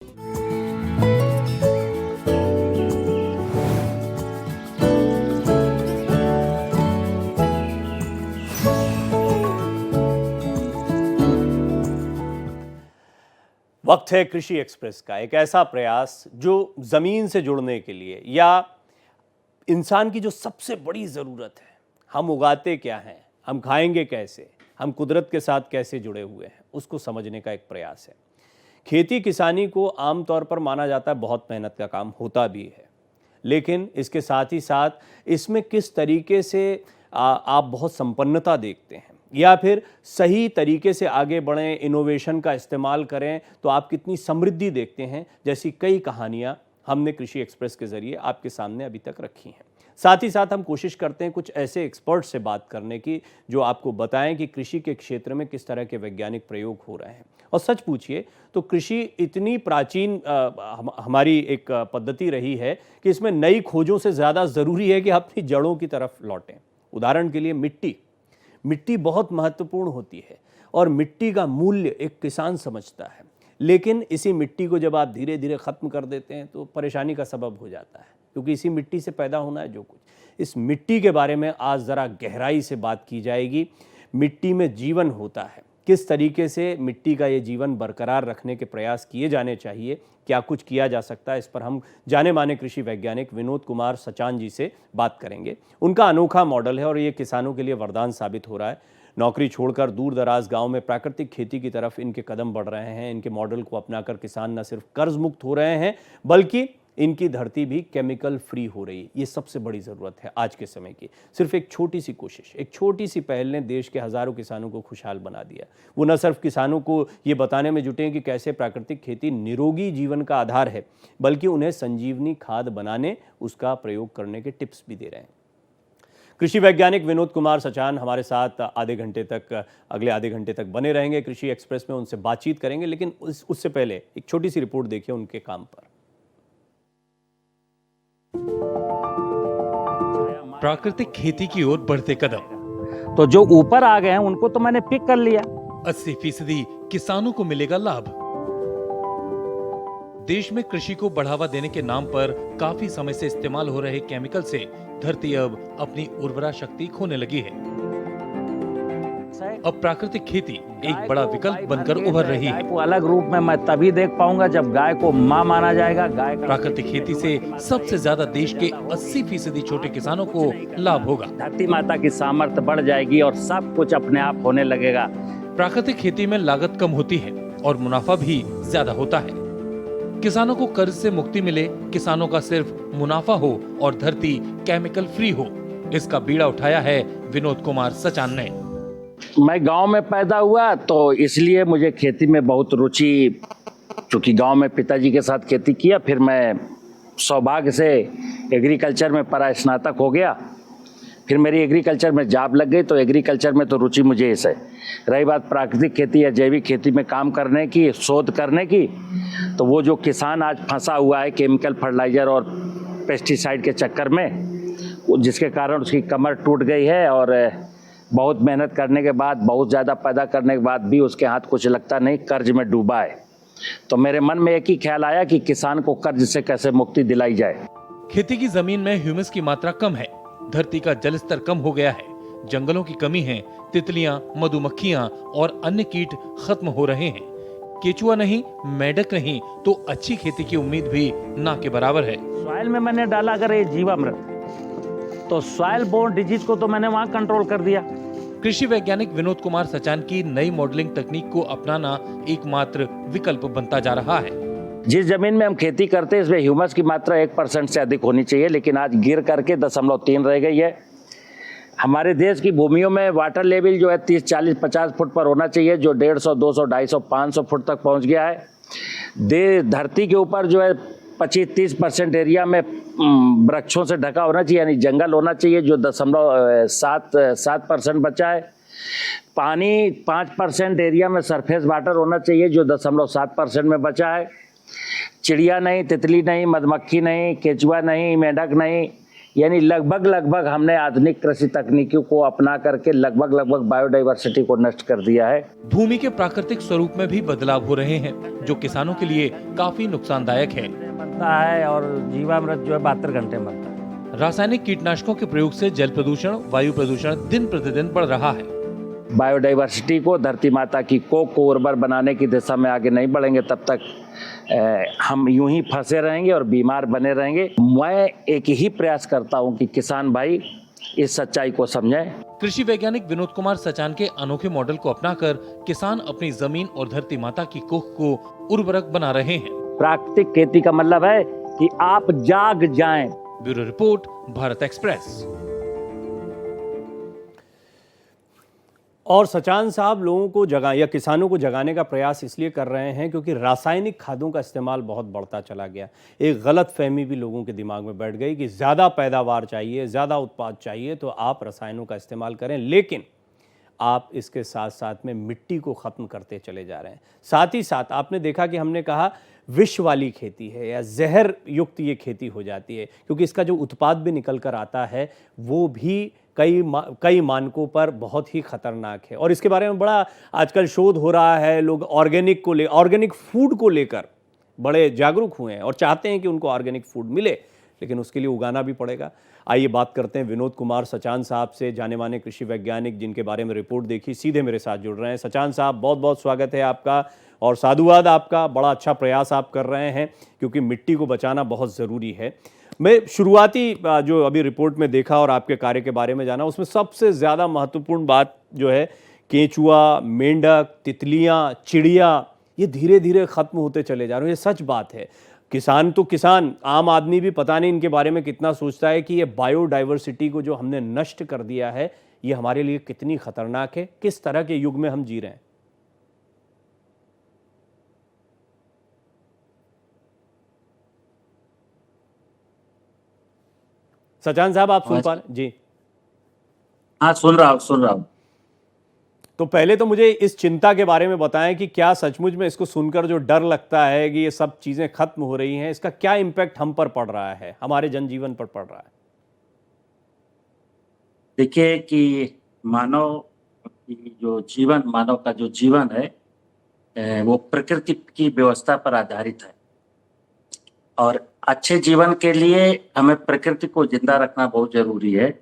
वक्त है कृषि एक्सप्रेस का, एक ऐसा प्रयास जो ज़मीन से जुड़ने के लिए या इंसान की जो सबसे बड़ी ज़रूरत है, हम उगाते क्या हैं, हम खाएंगे कैसे, हम कुदरत के साथ कैसे जुड़े हुए हैं, उसको समझने का एक प्रयास है। खेती किसानी को आमतौर पर माना जाता है बहुत मेहनत का काम, होता भी है, लेकिन इसके साथ ही साथ इसमें किस तरीके से आप बहुत संपन्नता देखते हैं या फिर सही तरीके से आगे बढ़ें, इनोवेशन का इस्तेमाल करें तो आप कितनी समृद्धि देखते हैं, जैसी कई कहानियां हमने कृषि एक्सप्रेस के ज़रिए आपके सामने अभी तक रखी हैं। साथ ही साथ हम कोशिश करते हैं कुछ ऐसे एक्सपर्ट से बात करने की जो आपको बताएं कि कृषि के क्षेत्र में किस तरह के वैज्ञानिक प्रयोग हो रहे हैं। और सच पूछिए तो कृषि इतनी प्राचीन हमारी एक पद्धति रही है कि इसमें नई खोजों से ज़्यादा ज़रूरी है कि अपनी जड़ों की तरफ लौटें। उदाहरण के लिए मिट्टी बहुत महत्वपूर्ण होती है और मिट्टी का मूल्य एक किसान समझता है, लेकिन इसी मिट्टी को जब आप धीरे धीरे ख़त्म कर देते हैं तो परेशानी का सबब हो जाता है, क्योंकि इसी मिट्टी से पैदा होना है जो कुछ। इस मिट्टी के बारे में आज ज़रा गहराई से बात की जाएगी। मिट्टी में जीवन होता है, किस तरीके से मिट्टी का ये जीवन बरकरार रखने के प्रयास किए जाने चाहिए, क्या कुछ किया जा सकता है, इस पर हम जाने माने कृषि वैज्ञानिक विनोद कुमार सचान जी से बात करेंगे। उनका अनोखा मॉडल है और ये किसानों के लिए वरदान साबित हो रहा है। नौकरी छोड़कर दूर दराज गाँव में प्राकृतिक खेती की तरफ इनके कदम बढ़ रहे हैं। इनके मॉडल को अपनाकर किसान न सिर्फ कर्ज मुक्त हो रहे हैं, बल्कि इनकी धरती भी केमिकल फ्री हो रही है। ये सबसे बड़ी ज़रूरत है आज के समय की। सिर्फ एक छोटी सी कोशिश, एक छोटी सी पहल ने देश के हज़ारों किसानों को खुशहाल बना दिया। वो न सिर्फ किसानों को ये बताने में जुटे हैं कि कैसे प्राकृतिक खेती निरोगी जीवन का आधार है, बल्कि उन्हें संजीवनी खाद बनाने, उसका प्रयोग करने के टिप्स भी दे रहे हैं। कृषि वैज्ञानिक विनोद कुमार सचान हमारे साथ अगले आधे घंटे तक बने रहेंगे। कृषि एक्सप्रेस में उनसे बातचीत करेंगे, लेकिन उससे पहले एक छोटी सी रिपोर्ट देखिए उनके काम पर। प्राकृतिक खेती की ओर बढ़ते कदम। तो जो ऊपर आ गए हैं उनको तो मैंने पिक कर लिया। 80% किसानों को मिलेगा लाभ। देश में कृषि को बढ़ावा देने के नाम पर काफी समय से इस्तेमाल हो रहे केमिकल से धरती अब अपनी उर्वरा शक्ति खोने लगी है। अब प्राकृतिक खेती एक बड़ा विकल्प बनकर उभर रही है। गाय को अलग रूप में मैं तभी देख पाऊंगा जब गाय को मां माना जाएगा। गाय प्राकृतिक खेती से सबसे ज्यादा देश के 80% छोटे किसानों को लाभ होगा। धरती माता की सामर्थ्य बढ़ जाएगी और सब कुछ अपने आप होने लगेगा। प्राकृतिक खेती में लागत कम होती है और मुनाफा भी ज्यादा होता है। किसानों को कर्ज से मुक्ति मिले, किसानों का सिर्फ मुनाफा हो और धरती केमिकल फ्री हो, इसका बीड़ा उठाया है विनोद कुमार सचान ने। मैं गांव में पैदा हुआ तो इसलिए मुझे खेती में बहुत रुचि, चूंकि गांव में पिताजी के साथ खेती किया। फिर मैं सौभाग्य से एग्रीकल्चर में पढ़ा, स्नातक हो गया। फिर मेरी एग्रीकल्चर में जॉब लग गई, तो एग्रीकल्चर में तो रुचि मुझे इसे। रही बात प्राकृतिक खेती या जैविक खेती में काम करने की, शोध करने की, तो वो जो किसान आज फंसा हुआ है केमिकल फर्टिलाइजर और पेस्टिसाइड के चक्कर में, जिसके कारण उसकी कमर टूट गई है और बहुत मेहनत करने के बाद, बहुत ज़्यादा पैदा करने के बाद भी उसके हाथ कुछ लगता नहीं, कर्ज में डूबा है। तो मेरे मन में एक ही ख्याल आया कि किसान को कर्ज से कैसे मुक्ति दिलाई जाए। खेती की जमीन में ह्यूमस की मात्रा कम है, धरती का जल स्तर कम हो गया है, जंगलों की कमी है, तितलियां, मधुमक्खियां और अन्य कीट खत्म हो रहे हैं। केचुआ नहीं, मेढक नहीं, तो अच्छी खेती की उम्मीद भी ना के बराबर है। सॉइल में मैंने डाला अगर ये जीवामृत, तो सॉइल बोर्न डिजीज को तो मैंने वहां कंट्रोल कर दिया। कृषि वैज्ञानिक विनोद कुमार सचान की नई मॉडलिंग तकनीक को अपनाना एकमात्र विकल्प बनता जा रहा है। जिस जमीन में हम खेती करते हैं इसमें ह्यूमस की मात्रा 1% से अधिक होनी चाहिए, लेकिन आज गिर करके 0.3 रह गई है। हमारे देश की भूमियों में वाटर लेवल जो है 30, 40, 50 फुट पर होना चाहिए, जो 150, 200, 250, 500 फुट तक पहुंच गया है। धरती के ऊपर जो है 25-30% एरिया में वृक्षों से ढका होना चाहिए, यानी जंगल होना चाहिए, जो 0.7% बचा है। पानी 5% एरिया में सरफेस वाटर होना चाहिए, जो 0.7% में बचा है। चिड़िया नहीं, तितली नहीं, मधुमक्खी नहीं, केचुआ नहीं, मेढक नहीं, यानी लगभग हमने आधुनिक कृषि तकनीकों को अपना करके लगभग बायोडाइवर्सिटी को नष्ट कर दिया है। भूमि के प्राकृतिक स्वरूप में भी बदलाव हो रहे हैं, जो किसानों के लिए काफी नुकसानदायक है। बनता है और जीवामृत जो है 72 घंटे में बनता है। रासायनिक कीटनाशकों के प्रयोग से जल प्रदूषण, वायु प्रदूषण दिन प्रतिदिन बढ़ रहा है। बायोडाइवर्सिटी को, धरती माता की कोख को उर्वर बनाने की दिशा में आगे नहीं बढ़ेंगे तब तक हम यूं ही फंसे रहेंगे और बीमार बने रहेंगे। मैं एक ही प्रयास करता हूं कि किसान भाई इस सच्चाई को समझें। कृषि वैज्ञानिक विनोद कुमार सचान के अनोखे मॉडल को अपनाकर किसान अपनी जमीन और धरती माता की कोख को उर्वरक बना रहे हैं। प्राकृतिक खेती का मतलब है कि आप जाग जाएं। Bureau report, Bharat express. और सचान साहब लोगों को जगा या किसानों को जगाने का प्रयास इसलिए कर रहे हैं क्योंकि रासायनिक खादों का इस्तेमाल बहुत बढ़ता चला गया। एक गलत फहमी भी लोगों के दिमाग में बैठ गई कि ज़्यादा पैदावार चाहिए, ज़्यादा उत्पाद चाहिए तो आप रसायनों का इस्तेमाल करें, लेकिन आप इसके साथ साथ में मिट्टी को ख़त्म करते चले जा रहे हैं। साथ ही साथ आपने देखा कि हमने कहा विष वाली खेती है या जहर युक्त ये खेती हो जाती है, क्योंकि इसका जो उत्पाद भी निकल कर आता है वो भी कई मानकों पर बहुत ही खतरनाक है। और इसके बारे में बड़ा आजकल शोध हो रहा है। लोग ऑर्गेनिक फूड को लेकर बड़े जागरूक हुए हैं और चाहते हैं कि उनको ऑर्गेनिक फूड मिले, लेकिन उसके लिए उगाना भी पड़ेगा। आइए बात करते हैं विनोद कुमार सचान साहब से, जाने माने कृषि वैज्ञानिक जिनके बारे में रिपोर्ट देखी, सीधे मेरे साथ जुड़ रहे हैं। सचान साहब, बहुत बहुत स्वागत है आपका और साधुवाद आपका। बड़ा अच्छा प्रयास आप कर रहे हैं क्योंकि मिट्टी को बचाना बहुत ज़रूरी है। मैं शुरुआती जो अभी रिपोर्ट में देखा और आपके कार्य के बारे में जाना, उसमें सबसे ज़्यादा महत्वपूर्ण बात जो है केंचुआ, मेंढक, तितलियां, चिड़िया ये धीरे धीरे ख़त्म होते चले जा रहे हैं। ये सच बात है। किसान तो किसान, आम आदमी भी पता नहीं इनके बारे में कितना सोचता है कि ये बायोडाइवर्सिटी को जो हमने नष्ट कर दिया है ये हमारे लिए कितनी खतरनाक है, किस तरह के युग में हम जी रहे हैं। सचान साहब, आप सुन पा रहे जी? हाँ, सुन रहा हूँ। तो पहले तो मुझे इस चिंता के बारे में बताएं कि क्या सचमुच में इसको सुनकर जो डर लगता है कि ये सब चीजें खत्म हो रही हैं, इसका क्या इम्पैक्ट हम पर पड़ रहा है, हमारे जनजीवन पर पड़ रहा है? देखिए कि मानव का जो जीवन है वो प्रकृति की व्यवस्था पर आधारित है और अच्छे जीवन के लिए हमें प्रकृति को जिंदा रखना बहुत जरूरी है।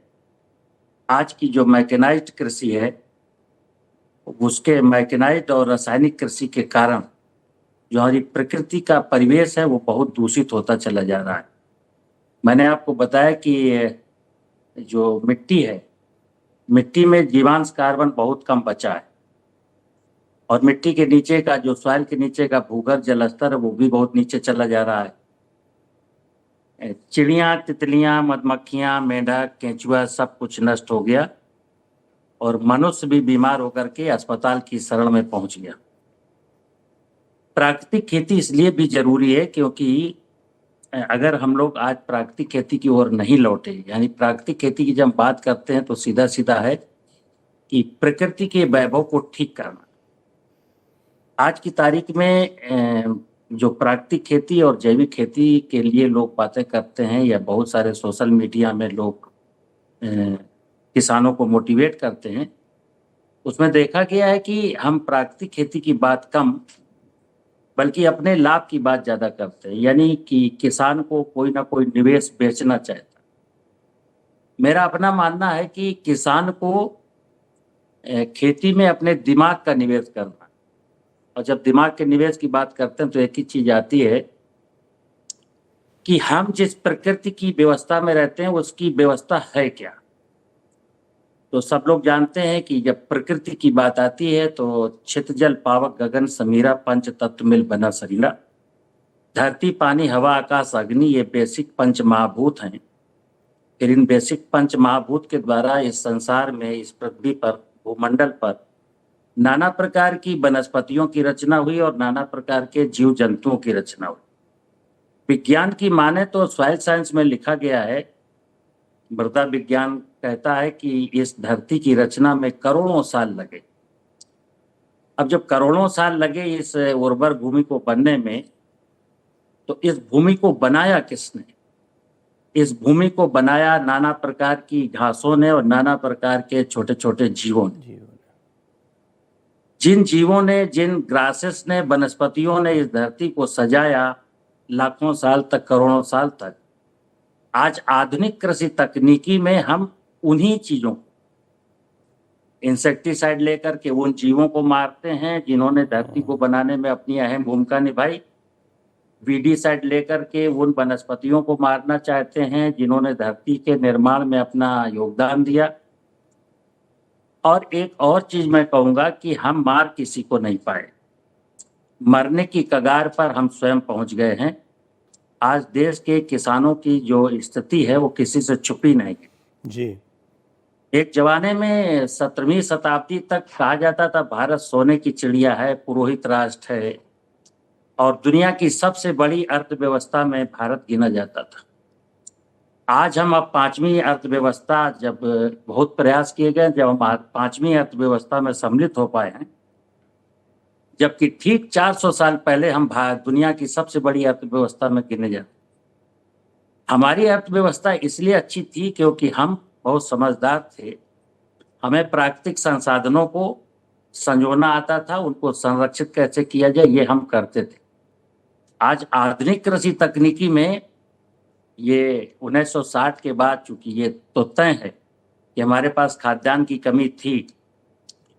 आज की जो मैकेनाइज्ड कृषि है उसके मैकेनाइज्ड और रासायनिक कृषि के कारण जो हमारी प्रकृति का परिवेश है वो बहुत दूषित होता चला जा रहा है। मैंने आपको बताया कि जो मिट्टी है, मिट्टी में जीवांश कार्बन बहुत कम बचा है और मिट्टी के नीचे का जो सॉइल के नीचे का भूगर्भ जल स्तर है वो भी बहुत नीचे चला जा रहा है। चिड़ियाँ, तितलियाँ, मधुमक्खियाँ, मेंढक, केंचुआ सब कुछ नष्ट हो गया और मनुष्य भी बीमार होकर के अस्पताल की शरण में पहुंच गया। प्राकृतिक खेती इसलिए भी जरूरी है क्योंकि अगर हम लोग आज प्राकृतिक खेती की ओर नहीं लौटे, यानी प्राकृतिक खेती की जब बात करते हैं तो सीधा सीधा है कि प्रकृति के वैभव को ठीक करना। आज की तारीख में जो प्राकृतिक खेती और जैविक खेती के लिए लोग बातें करते हैं या बहुत सारे सोशल मीडिया में लोग किसानों को मोटिवेट करते हैं, उसमें देखा गया है कि हम प्राकृतिक खेती की बात कम बल्कि अपने लाभ की बात ज़्यादा करते हैं, यानी कि किसान को कोई ना कोई निवेश बेचना चाहता। मेरा अपना मानना है कि किसान को खेती में अपने दिमाग का निवेश करना, और जब दिमाग के निवेश की बात करते हैं तो एक ही चीज आती है कि हम जिस प्रकृति की व्यवस्था में रहते हैं उसकी व्यवस्था है क्या। तो सब लोग जानते हैं कि जब प्रकृति की बात आती है तो छित जल पावक गगन समीरा पंच तत्व मिल बना शरीरा। धरती, पानी, हवा, आकाश, अग्नि ये बेसिक पंच महाभूत हैं। फिर इन बेसिक पंच महाभूत के द्वारा इस संसार में, इस पृथ्वी पर, भूमंडल पर नाना प्रकार की वनस्पतियों की रचना हुई और नाना प्रकार के जीव जंतुओं की रचना हुई। विज्ञान की माने तो सॉइल साइंस में लिखा गया है, मृदा विज्ञान कहता है कि इस धरती की रचना में करोड़ों साल लगे। अब जब करोड़ों साल लगे इस उर्वर भूमि को बनने में, तो इस भूमि को बनाया किसने? इस भूमि को बनाया नाना प्रकार की घासों ने और नाना प्रकार के छोटे छोटे जीवों ने। जिन जीवों ने, जिन ग्रासेस ने, वनस्पतियों ने इस धरती को सजाया लाखों साल तक, करोड़ों साल तक, आज आधुनिक कृषि तकनीकी में हम उन्हीं चीजों, इंसेक्टिसाइड लेकर के उन जीवों को मारते हैं जिन्होंने धरती को बनाने में अपनी अहम भूमिका निभाई। वीडीसाइड लेकर के उन वनस्पतियों को मारना चाहते हैं जिन्होंने धरती के निर्माण में अपना योगदान दिया। और एक और चीज मैं कहूंगा कि हम मार किसी को नहीं पाए, मरने की कगार पर हम स्वयं पहुंच गए हैं। आज देश के किसानों की जो स्थिति है वो किसी से छुपी नहीं है जी। एक जमाने में 17वीं शताब्दी तक कहा जाता था भारत सोने की चिड़िया है, पुरोहित राष्ट्र है, और दुनिया की सबसे बड़ी अर्थव्यवस्था में भारत गिना जाता था। आज हम अब 5वीं अर्थव्यवस्था, जब बहुत प्रयास किए गए, जब हम 5वीं अर्थव्यवस्था में सम्मिलित हो पाए हैं, जबकि ठीक 400 साल पहले हम दुनिया की सबसे बड़ी अर्थव्यवस्था में गिने जाते। हमारी अर्थव्यवस्था इसलिए अच्छी थी क्योंकि हम बहुत समझदार थे, हमें प्राकृतिक संसाधनों को संजोना आता था, उनको संरक्षित कैसे किया जाए ये हम करते थे। आज आधुनिक कृषि तकनीकी में ये 1960 के बाद, चूंकि ये तो तय है कि हमारे पास खाद्यान्न की कमी थी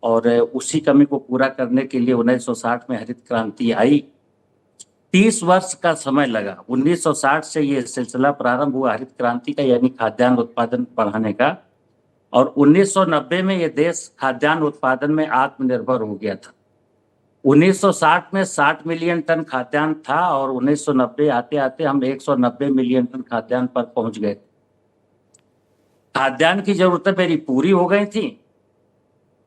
और उसी कमी को पूरा करने के लिए 1960 में हरित क्रांति आई। 30 वर्ष का समय लगा। 1960 से ये सिलसिला प्रारंभ हुआ हरित क्रांति का, यानी खाद्यान्न उत्पादन बढ़ाने का, और 1990 में ये देश खाद्यान्न उत्पादन में आत्मनिर्भर हो गया था। 1960 में 60 मिलियन टन खाद्यान्न था और 1990 आते आते हम 190 मिलियन टन खाद्यान्न पर पहुंच गए। खाद्यान्न की जरूरतें मेरी पूरी हो गई थी,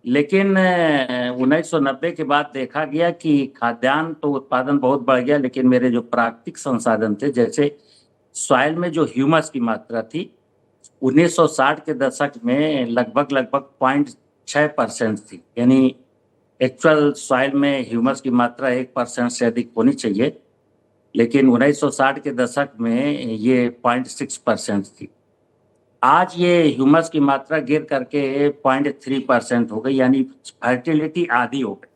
लेकिन 1990 के बाद देखा गया कि खाद्यान्न तो उत्पादन बहुत बढ़ गया, लेकिन मेरे जो प्राकृतिक संसाधन थे, जैसे सॉइल में जो ह्यूमस की मात्रा थी, 1960 के दशक में लगभग 0.6% थी, यानी एक्चुअल सॉइल में ह्यूमस की मात्रा 1% से अधिक होनी चाहिए, लेकिन 1960 के दशक में ये 0.6% थी। आज ये ह्यूमस की मात्रा गिर करके 0.3% हो गई, यानी फर्टिलिटी आधी हो गई।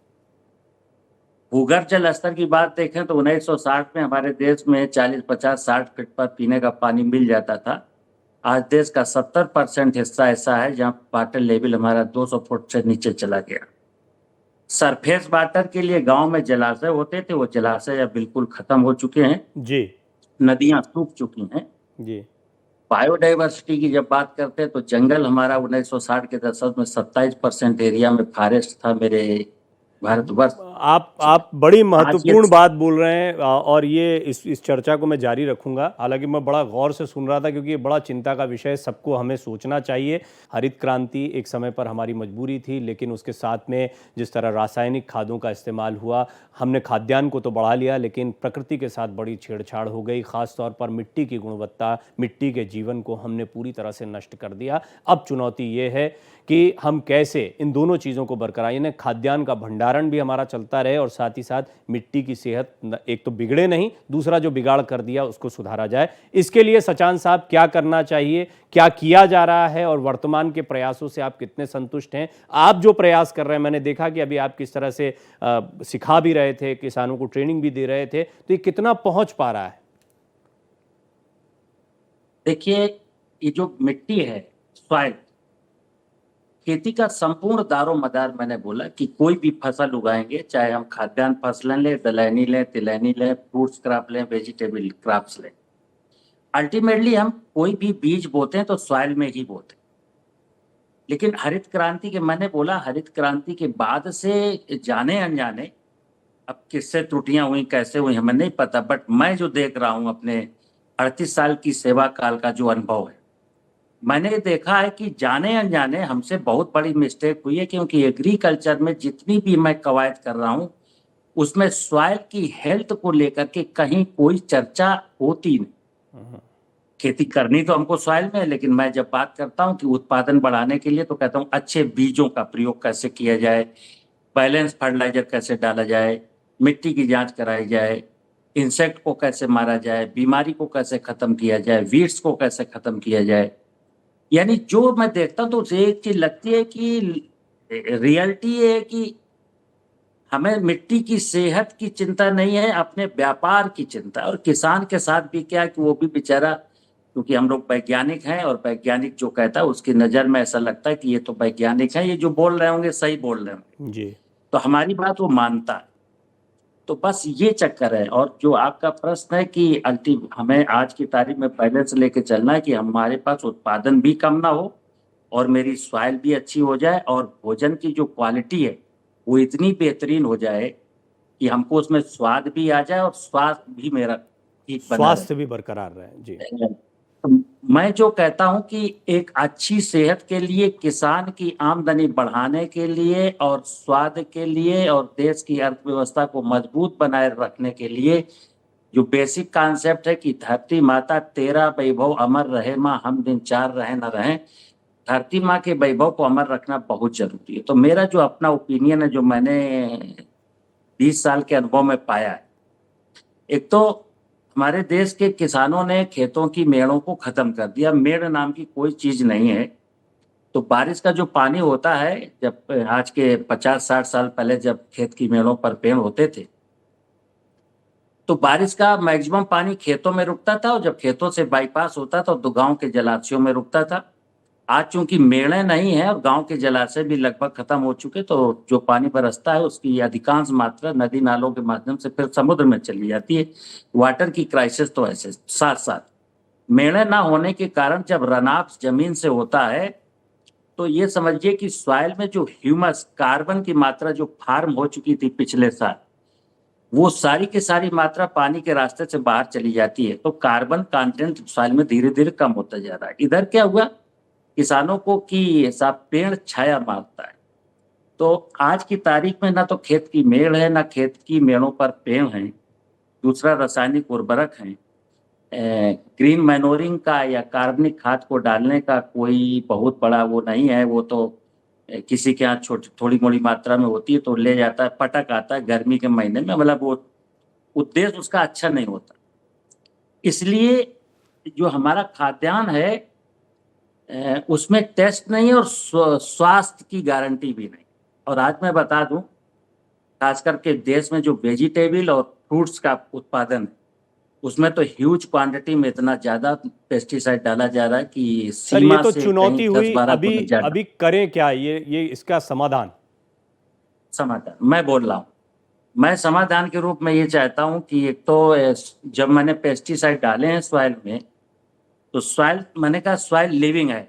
भूगर्भ जल स्तर की बात देखें तो 1960 में हमारे देश में 40, 50, 60 फीट पर पीने का पानी मिल जाता था। आज देश का 70% हिस्सा ऐसा है जहाँ वाटर लेवल हमारा 200 फुट से नीचे चला गया। सरफेस वाटर के लिए गांव में जलाशय होते थे, वो जलाशय अब बिल्कुल खत्म हो चुके हैं जी। नदियां सूख चुकी हैं जी। बायोडाइवर्सिटी की जब बात करते हैं तो जंगल हमारा 1960 के दशक में 27% एरिया में फॉरेस्ट था मेरे भारतवर्ष। आप बड़ी महत्वपूर्ण बात बोल रहे हैं और ये इस चर्चा को मैं जारी रखूंगा। हालांकि मैं बड़ा गौर से सुन रहा था क्योंकि ये बड़ा चिंता का विषय है, सबको हमें सोचना चाहिए। हरित क्रांति एक समय पर हमारी मजबूरी थी, लेकिन उसके साथ में जिस तरह रासायनिक खादों का इस्तेमाल हुआ, हमने खाद्यान्न को तो बढ़ा लिया, लेकिन प्रकृति के साथ बड़ी छेड़छाड़ हो गई। खासतौर पर मिट्टी की गुणवत्ता, मिट्टी के जीवन को हमने पूरी तरह से नष्ट कर दिया। अब चुनौती ये है कि हम कैसे इन दोनों चीज़ों को बरकरार, यानी खाद्यान्न का भंडारण भी हमारा चलता रहे और साथ ही साथ मिट्टी की सेहत एक तो बिगड़े नहीं, दूसरा जो बिगाड़ कर दिया उसको सुधारा जाए। इसके लिए सचान साहब क्या करना चाहिए, क्या किया जा रहा है और वर्तमान के प्रयासों से आप कितने संतुष्ट हैं? आप जो प्रयास कर रहे हैं, मैंने देखा कि अभी आप किस तरह से सिखा भी रहे थे, किसानों को ट्रेनिंग भी दे रहे थे, तो ये कितना पहुंच पा रहा है? देखिए, ये जो मिट्टी है, सॉइल, खेती का संपूर्ण दारो मदार, मैंने बोला कि कोई भी फसल उगाएंगे, चाहे हम खाद्यान्न फसलें लें, दलहनी लें, तिलहनी लें, फ्रूट्स क्रॉप लें, वेजिटेबल क्रॉप्स लें, अल्टीमेटली हम कोई भी बीज बोते हैं तो सॉइल में ही बोते हैं। लेकिन हरित क्रांति के, मैंने बोला हरित क्रांति के बाद से जाने अनजाने, अब किससे त्रुटियां हुई, कैसे हुई, हमें नहीं पता, बट मैं जो देख रहा हूं अपने 38 साल की सेवा काल का जो अनुभव है, मैंने देखा है कि जाने अनजाने हमसे बहुत बड़ी मिस्टेक हुई है। क्योंकि एग्रीकल्चर में जितनी भी मैं कवायद कर रहा हूं, उसमें सॉइल की हेल्थ को लेकर के कहीं कोई चर्चा होती नहीं। खेती करनी तो हमको सॉइल में है, लेकिन मैं जब बात करता हूं कि उत्पादन बढ़ाने के लिए, तो कहता हूं अच्छे बीजों का प्रयोग कैसे किया जाए, बैलेंस फर्टिलाइजर कैसे डाला जाए, मिट्टी की जांच कराई जाए, इंसेक्ट को कैसे मारा जाए, बीमारी को कैसे खत्म किया जाए, वीड्स को कैसे खत्म किया जाए। यानी जो मैं देखता हूँ तो मुझे एक चीज लगती है कि रियलिटी ये है कि हमें मिट्टी की सेहत की चिंता नहीं है, अपने व्यापार की चिंता है। और किसान के साथ भी क्या है कि वो भी बेचारा, क्योंकि हम लोग वैज्ञानिक हैं और वैज्ञानिक जो कहता है उसकी नज़र में ऐसा लगता है कि ये तो वैज्ञानिक है, ये जो बोल रहे होंगे सही बोल रहे होंगे, जी। तो हमारी बात वो मानता है। तो बस ये चक्कर है। और जो आपका प्रश्न है कि हमें आज की तारीख में पहले से लेके चलना है कि हमारे पास उत्पादन भी कम ना हो और मेरी सॉइल भी अच्छी हो जाए और भोजन की जो क्वालिटी है वो इतनी बेहतरीन हो जाए कि हमको उसमें स्वाद भी आ जाए और स्वास्थ्य भी मेरा ठीक बना रहे। स्वास्थ्य भी बरकरार रहे। जी। तो मैं जो कहता हूं कि एक अच्छी सेहत के लिए, किसान की आमदनी बढ़ाने के लिए और स्वाद के लिए और देश की अर्थव्यवस्था को मजबूत बनाए रखने के लिए जो बेसिक कॉन्सेप्ट है कि धरती माता तेरा वैभव अमर रहे माँ, हम दिन चार रहे न रहे, धरती माँ के वैभव को अमर रखना बहुत जरूरी है। तो मेरा जो अपना ओपिनियन है, जो मैंने 20 साल के अनुभव में पाया है, एक तो हमारे देश के किसानों ने खेतों की मेड़ों को खत्म कर दिया। मेड़ नाम की कोई चीज नहीं है। तो बारिश का जो पानी होता है, जब आज के 50-60 साल पहले जब खेत की मेड़ों पर पेड़ होते थे तो बारिश का मैक्सिमम पानी खेतों में रुकता था और जब खेतों से बाईपास होता था तो गांव के जलाशयों में रुकता था। आज चूंकि मेड़े नहीं है और गांव के जलाशय भी लगभग खत्म हो चुके, तो जो पानी बरसता है उसकी अधिकांश मात्रा नदी नालों के माध्यम से फिर समुद्र में चली जाती है। वाटर की क्राइसिस तो ऐसे साथ साथ मेड़े ना होने के कारण जब रनाफ जमीन से होता है तो ये समझिए कि सॉइल में जो ह्यूमस कार्बन की मात्रा जो फार्म हो चुकी थी पिछले साल, वो सारी की सारी मात्रा पानी के रास्ते से बाहर चली जाती है। तो कार्बन कंटेंट सॉइल में धीरे धीरे कम होता जा रहा है। इधर क्या हुआ, किसानों को कि सब पेड़ छाया मारता है। तो आज की तारीख में ना तो खेत की मेड़ है, ना खेत की मेड़ों पर पेड़ हैं। दूसरा, रासायनिक उर्वरक हैं। ग्रीन मैनोरिंग का या कार्बनिक खाद को डालने का कोई बहुत बड़ा वो नहीं है। वो तो किसी के यहाँ छोटी थोड़ी मोड़ी मात्रा में होती है तो ले जाता है, पटक आता है गर्मी के महीने में, मतलब वो उद्देश्य उसका अच्छा नहीं होता। इसलिए जो हमारा खाद्यान्न है उसमें टेस्ट नहीं है और स्वास्थ्य की गारंटी भी नहीं। और आज मैं बता दूं, खास करके देश में जो वेजिटेबल और फ्रूट्स का उत्पादन है उसमें तो ह्यूज क्वांटिटी में इतना ज्यादा पेस्टिसाइड डाला जा रहा है कि सर, ये सीमा तो से चुनौती कहीं हुई। 10-12 अभी गुना ज्यादा। अभी करें क्या, ये इसका समाधान? समाधान मैं बोल रहा हूँ। मैं समाधान के रूप में ये चाहता हूँ कि एक तो जब मैंने पेस्टिसाइड डाले हैं सॉइल में, तो सॉइल, मैंने कहा सॉइल लिविंग है,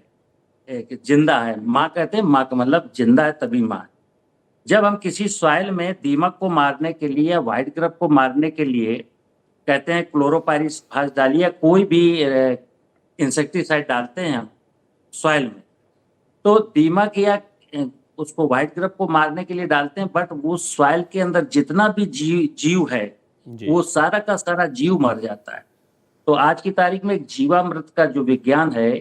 एक जिंदा है। माँ कहते हैं, माँ का मतलब जिंदा है तभी माँ है। जब हम किसी सॉइल में दीमक को मारने के लिए या व्हाइट ग्रब को मारने के लिए कहते हैं क्लोरोपाइरिफास डालिए, कोई भी इंसेक्टिसाइड डालते हैं हम सॉइल में, तो दीमक या उसको व्हाइट ग्रब को मारने के लिए डालते हैं, बट वो सॉइल के अंदर जितना भी जीव है वो सारा का सारा जीव मर जाता है। तो आज की तारीख में जीवामृत का जो विज्ञान है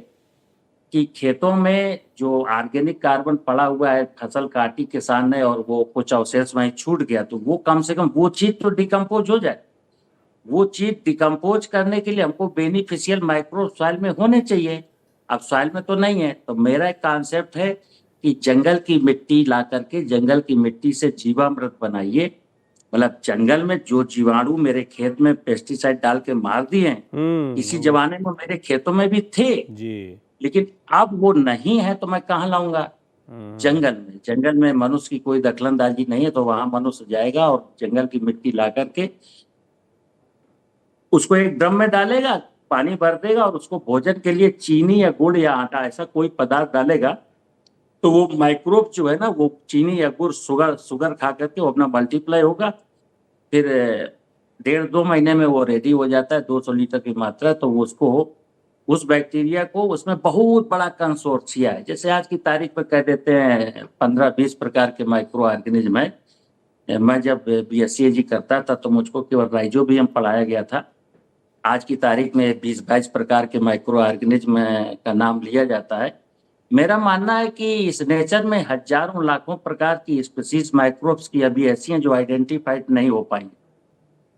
कि खेतों में जो ऑर्गेनिक कार्बन पड़ा हुआ है, फसल काटी किसान ने और वो कुछ अवशेष वहीं छूट गया, तो वो कम से कम वो चीज तो डिकम्पोज हो जाए। वो चीज डिकम्पोज करने के लिए हमको बेनिफिशियल माइक्रो सॉइल में होने चाहिए। अब सॉइल में तो नहीं है। तो मेरा एक कॉन्सेप्ट है कि जंगल की मिट्टी ला करके जंगल की मिट्टी से जीवामृत बनाइए। मतलब जंगल में जो जीवाणु मेरे खेत में पेस्टिसाइड डाल के मार दिए हैं, इसी जमाने में मेरे खेतों में भी थे जी, लेकिन अब वो नहीं है, तो मैं कहाँ लाऊंगा? जंगल में। जंगल में मनुष्य की कोई दखलंदाजी नहीं है, तो वहां मनुष्य जाएगा और जंगल की मिट्टी ला करके उसको एक ड्रम में डालेगा, पानी भर देगा और उसको भोजन के लिए चीनी या गुड़ या आटा ऐसा कोई पदार्थ डालेगा, तो वो माइक्रोब जो है ना, वो चीनी या गुड़ शुगर खा करके वो अपना मल्टीप्लाई होगा। फिर 1.5-2 महीने में वो रेडी हो जाता है, 200 लीटर की मात्रा। तो उसको, उस बैक्टीरिया को, उसमें बहुत बड़ा कंसोर्शिया है। जैसे आज की तारीख में कह देते हैं 15-20 प्रकार के माइक्रो ऑर्गेनिज्म है। मैं जब BSc करता था तो मुझको केवल राइजोबियम पढ़ाया गया था। आज की तारीख में 20-22 प्रकार के माइक्रो ऑर्गेनिज्म का नाम लिया जाता है। मेरा मानना है कि इस नेचर में हजारों लाखों प्रकार की स्पीसीज माइक्रोब्स की अभी ऐसी हैं जो आइडेंटिफाइड नहीं हो पाएंगी।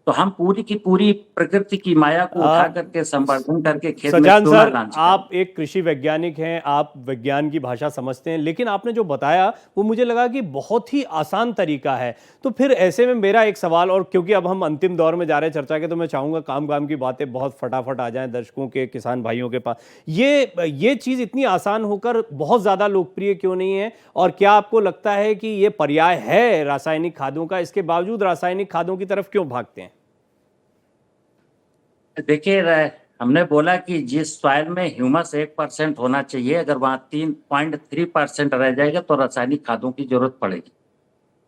तो हम पूरी की पूरी प्रकृति की माया को उठा करके संवर्धन करके खेत में सचान क्यों ना सर, लॉन्च करें? आप एक कृषि वैज्ञानिक हैं, आप विज्ञान की भाषा समझते हैं, लेकिन आपने जो बताया वो मुझे लगा कि बहुत ही आसान तरीका है। तो फिर ऐसे में मेरा एक सवाल, और क्योंकि अब हम अंतिम दौर में जा रहे हैं चर्चा के, तो मैं चाहूंगा काम की बातें बहुत फटाफट आ जाएं दर्शकों के, किसान भाइयों के पास। ये चीज़ इतनी आसान होकर बहुत ज़्यादा लोकप्रिय क्यों नहीं है? और क्या आपको लगता है कि ये पर्याय है रासायनिक खादों का, इसके बावजूद रासायनिक खादों की तरफ क्यों भागते हैं? देखिए, हमने बोला कि जिस सॉइल में ह्यूमस 1% होना चाहिए, अगर वहाँ 3.3% रह जाएगा तो रासायनिक खादों की जरूरत पड़ेगी।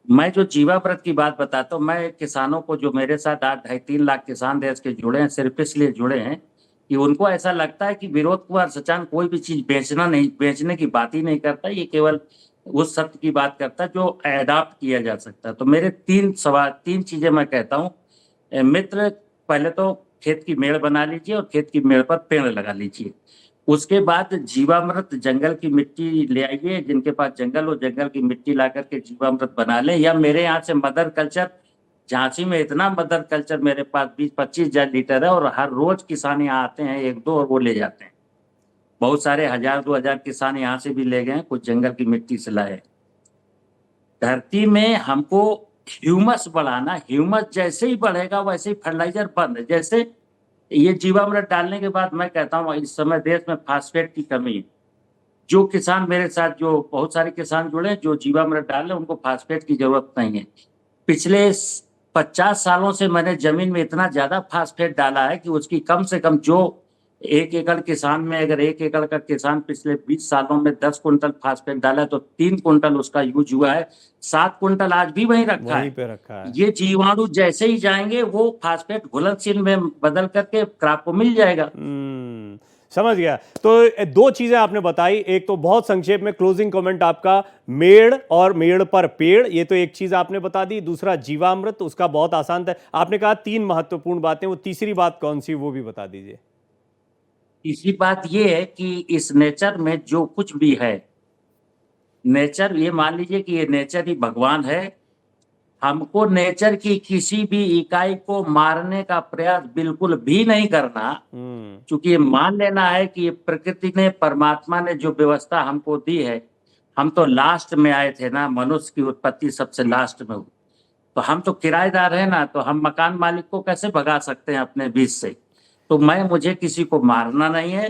मैं जो जीवामृत की बात बताता हूँ, मैं किसानों को, जो मेरे साथ 2.5-3 लाख किसान देश के जुड़े हैं, सिर्फ इसलिए जुड़े हैं कि उनको ऐसा लगता है कि विनोद कुमार सचान कोई भी चीज बेचने की बात ही नहीं करता, ये केवल उस सत्य की बात करता है जो एडॉप्ट किया जा सकता है। तो मेरे 3 चीजें मैं कहता हूँ। मित्र, पहले तो खेत की मेड़ बना लीजिए और खेत की मेड़ पर पेड़ लगा लीजिए। उसके बाद जीवामृत जंगल की मिट्टी ले आइए, जिनके पास जंगल हो, जंगल की मिट्टी ला करके जीवामृत बना ले, या मेरे यहाँ से मदर कल्चर, झांसी में इतना मदर कल्चर मेरे पास 20-25 हजार लीटर है, और हर रोज किसान यहाँ आते हैं 1-2 और वो ले जाते हैं। बहुत सारे 1000-2000 किसान यहाँ से भी ले गए, कुछ जंगल की मिट्टी से लाए। धरती में हमको ह्यूमस बढ़ाना, ह्यूमस जैसे ही बढ़ेगा वैसे ही फर्टिलाइजर बंद है। जैसे ये जीवामृत डालने के बाद मैं कहता हूँ इस समय देश में फास्फेट की कमी है। जो किसान मेरे साथ, जो बहुत सारे किसान जुड़े जो जीवामृत डाल रहे हैं, उनको फास्फेट की जरूरत नहीं है। पिछले 50 सालों से मैंने जमीन में इतना ज्यादा फास्फेट डाला है कि उसकी कम से कम, जो 1 एकड़ किसान में, अगर 1 एकड़ का किसान पिछले 20 सालों में 10 कुंटल फास्फेट डाला है तो 3 कुंटल उसका यूज हुआ है, 7 कुंटल आज भी वहीं रखा वहीं है। पे रखा है। ये जीवाणु जैसे ही जाएंगे वो फास्फेट घुलनशील में बदल करके क्रॉप को मिल जाएगा। समझ गया। तो 2 चीजें आपने बताई, एक तो बहुत संक्षेप में क्लोजिंग कमेंट आपका, मेड़ और मेड़ पर पेड़, ये तो एक चीज आपने बता दी। दूसरा जीवामृत, उसका बहुत आसान था। आपने कहा 3 महत्वपूर्ण बातें, वो तीसरी बात कौन सी, वो भी बता दीजिए। तीसरी बात ये है कि इस नेचर में जो कुछ भी है, नेचर, ये मान लीजिए कि ये नेचर ही भगवान है। हमको नेचर की किसी भी इकाई को मारने का प्रयास बिल्कुल भी नहीं करना, क्योंकि ये मान लेना है कि ये प्रकृति ने, परमात्मा ने जो व्यवस्था हमको दी है, हम तो लास्ट में आए थे ना, मनुष्य की उत्पत्ति सबसे लास्ट में हुई। तो हम तो किराएदार है ना, तो हम मकान मालिक को कैसे भगा सकते हैं अपने बीच से? तो मुझे किसी को मारना नहीं है।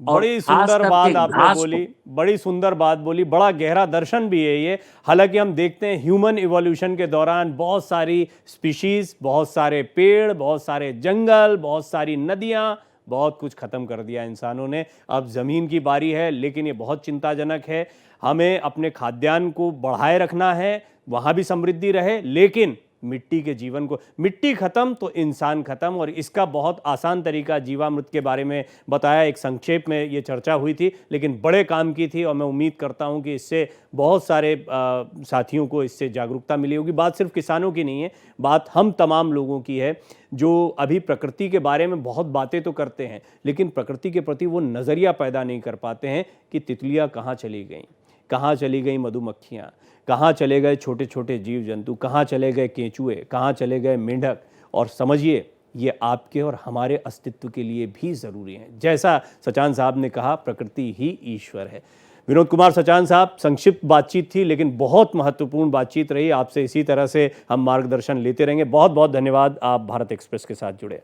और बड़ी खास सुंदर बात करके आपने घास बोली, बड़ी सुंदर बात बोली, बड़ा गहरा दर्शन भी है ये। हालांकि हम देखते हैं ह्यूमन इवोल्यूशन के दौरान बहुत सारी स्पीशीज, बहुत सारे पेड़, बहुत सारे जंगल, बहुत सारी नदियां, बहुत कुछ खत्म कर दिया इंसानों ने। अब जमीन की बारी है, लेकिन ये बहुत चिंताजनक है। हमें अपने खाद्यान्न को बढ़ाए रखना है, वहां भी समृद्धि रहे, लेकिन मिट्टी के जीवन को, मिट्टी खत्म तो इंसान खत्म। और इसका बहुत आसान तरीका जीवामृत के बारे में बताया, एक संक्षेप में ये चर्चा हुई थी, लेकिन बड़े काम की थी। और मैं उम्मीद करता हूं कि इससे बहुत सारे साथियों को इससे जागरूकता मिली होगी। बात सिर्फ किसानों की नहीं है, बात हम तमाम लोगों की है, जो अभी प्रकृति के बारे में बहुत बातें तो करते हैं, लेकिन प्रकृति के प्रति वो नज़रिया पैदा नहीं कर पाते हैं कि तितलियाँ कहाँ चली गईं, कहाँ चली गई मधुमक्खियाँ, कहाँ चले गए छोटे छोटे जीव जंतु, कहाँ चले गए केंचुए, कहाँ चले गए मेंढक। और समझिए, ये आपके और हमारे अस्तित्व के लिए भी ज़रूरी है। जैसा सचान साहब ने कहा, प्रकृति ही ईश्वर है। विनोद कुमार सचान साहब, संक्षिप्त बातचीत थी, लेकिन बहुत महत्वपूर्ण बातचीत रही। आपसे इसी तरह से हम मार्गदर्शन लेते रहेंगे। बहुत बहुत धन्यवाद, आप भारत एक्सप्रेस के साथ जुड़े।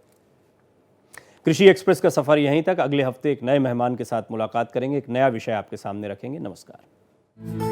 कृषि एक्सप्रेस का सफ़र यहीं तक। अगले हफ्ते एक नए मेहमान के साथ मुलाकात करेंगे, एक नया विषय आपके सामने रखेंगे। नमस्कार।